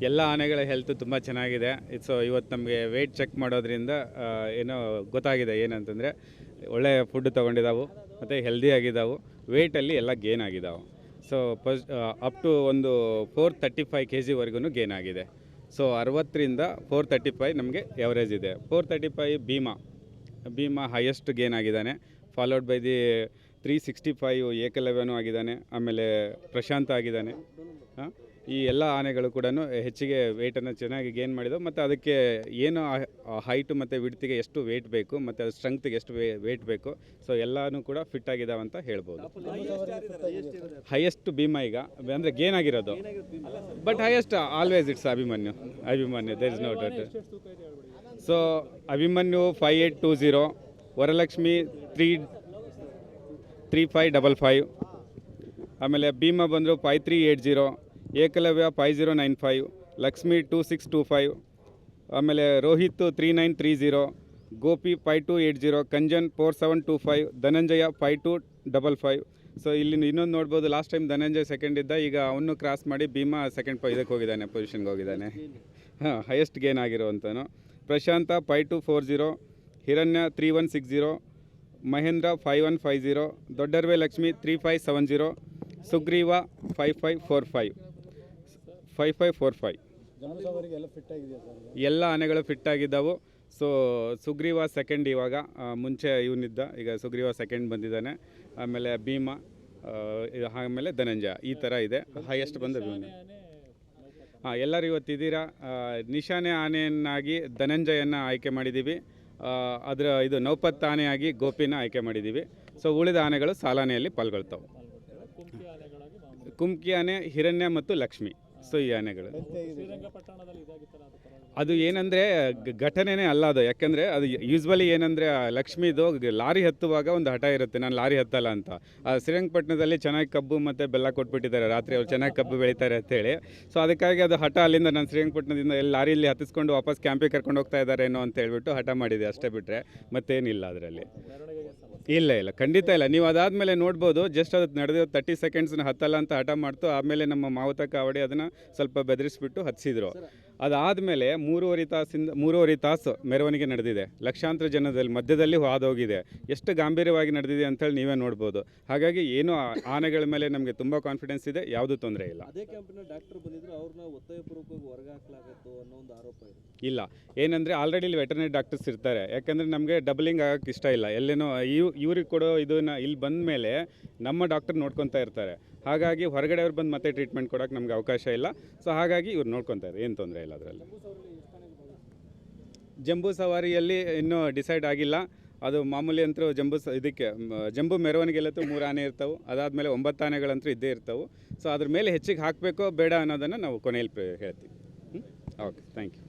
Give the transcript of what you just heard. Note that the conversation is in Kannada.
ಎಲ್ಲ ಆನೆಗಳ ಹೆಲ್ತ್ ತುಂಬ ಚೆನ್ನಾಗಿದೆ. ಸೊ ಇವತ್ತು ನಮಗೆ ವೆಯ್ಟ್ ಚೆಕ್ ಮಾಡೋದ್ರಿಂದ ಏನೋ ಗೊತ್ತಾಗಿದೆ ಏನಂತಂದರೆ ಒಳ್ಳೆಯ ಫುಡ್ ತೊಗೊಂಡಿದ್ದಾವೆ ಮತ್ತು ಹೆಲ್ದಿ ಆಗಿದ್ದಾವೆ, ವೆಯ್ಟಲ್ಲಿ ಎಲ್ಲ ಗೇನ್ ಆಗಿದ್ದಾವೆ. ಸೊ ಅಪ್ ಟು ಒಂದು 435 kg ಗೇನ್ ಆಗಿದೆ. ಸೊ 60ರಿಂದ 435 ನಮಗೆ ಎವರೇಜ್ ಇದೆ. 435 ಭೀಮಾ ಹೈಯೆಸ್ಟ್ ಗೇನ್ ಆಗಿದ್ದಾನೆ. ಫಾಲೋಡ್ ಬೈ ದಿ 365 ಏಕಲವ್ಯನೂ ಆಗಿದ್ದಾನೆ. ಆಮೇಲೆ ಪ್ರಶಾಂತ ಆಗಿದ್ದಾನೆ. ಈ ಎಲ್ಲ ಆನೆಗಳು ಕೂಡ ಹೆಚ್ಚಿಗೆ ವೆಯ್ಟನ್ನು ಚೆನ್ನಾಗಿ ಗೇನ್ ಮಾಡಿದವು. ಮತ್ತು ಅದಕ್ಕೆ ಏನು ಹೈಟು ಮತ್ತು ವಿಡ್ತಿಗೆ ಎಷ್ಟು ವೆಯ್ಟ್ ಬೇಕು ಮತ್ತು ಅದು ಸ್ಟ್ರೆಂಗ್ತಿಗೆ ಎಷ್ಟು ವೆಯ್ಟ್ ಬೇಕು, ಸೊ ಎಲ್ಲನೂ ಕೂಡ ಫಿಟ್ ಆಗಿದ್ದಾವೆ ಅಂತ ಹೇಳ್ಬೋದು. ಹೈಯೆಸ್ಟ್ ಭೀಮಾ ಈಗ ಅಂದರೆ ಗೇನ್ ಆಗಿರೋದು, but highest always it's Abhimanyu. There is no doubt. So Abhimanyu 5820, Varalakshmi 3555, ಆಮೇಲೆ ಭೀಮಾ ಬಂದರು 5380, ಏಕಲವ್ಯ 5095, ಲಕ್ಷ್ಮಿ 2625, ಆಮೇಲೆ ರೋಹಿತ್ 3930, ಗೋಪಿ 5280, ಕಂಜನ್ 4725, ಧನಂಜಯ 5255. ಸೊ ಇಲ್ಲಿ ಇನ್ನೊಂದು ನೋಡ್ಬೋದು, ಲಾಸ್ಟ್ ಟೈಮ್ ಧನಂಜಯ ಸೆಕೆಂಡ್ ಇದ್ದ, ಈಗ ಅವನು ಕ್ರಾಸ್ ಮಾಡಿ ಭೀಮಾ ಸೆಕೆಂಡ್ ಇದಕ್ಕೆ ಹೋಗಿದ್ದಾನೆ, ಪೊಸಿಷನ್ಗೆ ಹೋಗಿದ್ದಾನೆ. ಹೈಯೆಸ್ಟ್ ಗೇನ್ ಆಗಿರೋವಂಥನು. ಪ್ರಶಾಂತ 5240, ಹಿರಣ್ಯ 3160, ಮಹೇಂದ್ರ 5150, ದೊಡ್ಡರ್ವೆ ಲಕ್ಷ್ಮಿ 3570, ಸುಗ್ರೀವ 5545. ಎಲ್ಲ ಆನೆಗಳು ಫಿಟ್ ಆಗಿದ್ದಾವೆ. ಸೊ ಸುಗ್ರೀವ ಸೆಕೆಂಡ್, ಇವಾಗ ಮುಂಚೆ ಇವನಿದ್ದ, ಈಗ ಸುಗ್ರೀವ ಸೆಕೆಂಡ್ ಬಂದಿದ್ದಾನೆ. ಆಮೇಲೆ ಭೀಮಾ, ಆಮೇಲೆ ಧನಂಜಯ, ಈ ಥರ ಇದೆ. ಹೈಯೆಸ್ಟ್ ಬಂದ ಭೀಮಾ. ಎಲ್ಲರೂ ಇವತ್ತಿದ್ದೀರಾ. ನಿಶಾನೆ ಆನೆಯನ್ನಾಗಿ ಧನಂಜಯನ ಆಯ್ಕೆ ಮಾಡಿದ್ದೀವಿ. ಇದು ನೌಪತ್ ಆನೆಯಾಗಿ ಗೋಪಿನ ಆಯ್ಕೆ ಮಾಡಿದ್ದೀವಿ. ಸೊ ಉಳಿದ ಆನೆಗಳು ಸಾಲಾನೆಯಲ್ಲಿ ಪಾಲ್ಗೊಳ್ತಾವೆ. ಕುಮ್ಕಿ ಆನೆ, ಹಿರಣ್ಯ ಮತ್ತು ಲಕ್ಷ್ಮಿ. ಸೊ ಈ ಆನೆಗಳು ಅದು ಏನಂದರೆ ಘಟನೆನೇ ಅಲ್ಲ ಅದು. ಯಾಕೆಂದರೆ ಅದು ಯೂಸ್ವಲಿ ಏನಂದರೆ ಲಕ್ಷ್ಮಿದು ಲಾರಿ ಹತ್ತುವಾಗ ಒಂದು ಹಠ ಇರುತ್ತೆ, ನಾನು ಲಾರಿ ಹತ್ತಲ್ಲ ಅಂತ. ಶ್ರೀರಂಗಪಟ್ಟಣದಲ್ಲಿ ಚೆನ್ನಾಗಿ ಕಬ್ಬು ಮತ್ತು ಬೆಲ್ಲ ಕೊಟ್ಬಿಟ್ಟಿದ್ದಾರೆ, ರಾತ್ರಿ ಅವ್ರು ಚೆನ್ನಾಗಿ ಕಬ್ಬು ಬೆಳೀತಾರೆ ಅಂತೇಳಿ. ಸೊ ಅದಕ್ಕಾಗಿ ಅದು ಹಠ ಅಲ್ಲಿಂದ ನಾನು ಶ್ರೀರಂಗಪಟ್ಟಣದಿಂದ ಎಲ್ಲಿ ಲಾರಿಯಲ್ಲಿ ಹತ್ತಿಸ್ಕೊಂಡು ವಾಪಸ್ ಕ್ಯಾಂಪಿಗೆ ಕರ್ಕೊಂಡು ಹೋಗ್ತಾ ಇದ್ದಾರೇನೋ ಅಂತ ಹೇಳ್ಬಿಟ್ಟು ಹಠ ಮಾಡಿದೆ, ಅಷ್ಟೇ ಬಿಟ್ಟರೆ ಮತ್ತೇನಿಲ್ಲ ಅದರಲ್ಲಿ. ಇಲ್ಲ ಖಂಡಿತ ಇಲ್ಲ. ನೀವು ಅದಾದಮೇಲೆ ನೋಡ್ಬೋದು, ಜಸ್ಟ್ ಅದು ನಡೆದಿರೋ 30 ಸೆಕೆಂಡ್ಸ್ನ ಹತ್ತಲ್ಲ ಅಂತ ಹಠ ಮಾಡ್ತು. ಆಮೇಲೆ ನಮ್ಮ ಮಾವುತ ಕಾವಡಿ ಅದನ್ನು ಸ್ವಲ್ಪ ಬೆದರಿಸ್ಬಿಟ್ಟು ಹತ್ತಿಸಿದ್ರು. ಅದಾದಮೇಲೆ 3.5 ತಾಸು ಮೆರವಣಿಗೆ ನಡೆದಿದೆ. ಲಕ್ಷಾಂತರ ಜನದಲ್ಲಿ ಮಧ್ಯದಲ್ಲಿ ಹಾದೋಗಿದೆ. ಎಷ್ಟು ಗಾಂಭೀರ್ಯವಾಗಿ ನಡೆದಿದೆ ಅಂತೇಳಿ ನೀವೇ ನೋಡ್ಬೋದು. ಹಾಗಾಗಿ ಏನು ಆನೆಗಳ ಮೇಲೆ ನಮಗೆ ತುಂಬ ಕಾನ್ಫಿಡೆನ್ಸ್ ಇದೆ, ಯಾವುದೂ ತೊಂದರೆ ಇಲ್ಲ. ಅದೇ ಕ್ಯಾಂಪಿನ ಡಾಕ್ಟರ್ ಬಂದಿದ್ರು, ಅವ್ರನ್ನ ಒತ್ತಾಯಪೂರ್ವಕವಾಗಿ ಹೊರಗೆ ಹಾಕಲಾಗತ್ತು ಅನ್ನೋ ಒಂದು ಆರೋಪ ಇದೆ. ಇಲ್ಲ, ಏನಂದರೆ ಆಲ್ರೆಡಿ ಇಲ್ಲಿ ವೆಟರ್ನರಿ ಡಾಕ್ಟರ್ಸ್ ಇರ್ತಾರೆ. ಯಾಕಂದರೆ ನಮಗೆ ಡಬಲಿಂಗ್ ಆಗೋಕ್ಕೆ ಇಷ್ಟ ಇಲ್ಲ. ಎಲ್ಲೇನೋ ಇವ್ರಿಗೆ ಕೊಡೋ ಇದನ್ನು ಇಲ್ಲಿ ಬಂದ ಮೇಲೆ ನಮ್ಮ ಡಾಕ್ಟರ್ ನೋಡ್ಕೊತಾ ಇರ್ತಾರೆ. ಹಾಗಾಗಿ ಹೊರಗಡೆ ಅವ್ರು ಬಂದು ಮತ್ತೆ ಟ್ರೀಟ್ಮೆಂಟ್ ಕೊಡೋಕ್ಕೆ ನಮಗೆ ಅವಕಾಶ ಇಲ್ಲ. ಸೊ ಹಾಗಾಗಿ ಇವ್ರು ನೋಡ್ಕೊತಾರೆ, ಏನು ತೊಂದರೆ ಇಲ್ಲ ಅದರಲ್ಲಿ. ಜಂಬೂ ಸವಾರಿಯಲ್ಲಿ ಇನ್ನೂ ಡಿಸೈಡ್ ಆಗಿಲ್ಲ. ಅದು ಮಾಮೂಲಿ ಅಂತೂ ಜಂಬೂ ಮೆರವಣಿಗೆಲ್ಲಂತೂ 3 ಆನೆ ಇರ್ತವೆ. ಅದಾದಮೇಲೆ 9 ಆನೆಗಳಂತೂ ಇದ್ದೇ ಇರ್ತವೆ. ಸೊ ಅದ್ರ ಮೇಲೆ ಹೆಚ್ಚಿಗೆ ಹಾಕಬೇಕೋ ಬೇಡ ಅನ್ನೋದನ್ನು ನಾವು ಕೊನೆಯಲ್ಲಿ ಹೇಳ್ತೀವಿ. Okay, thank you.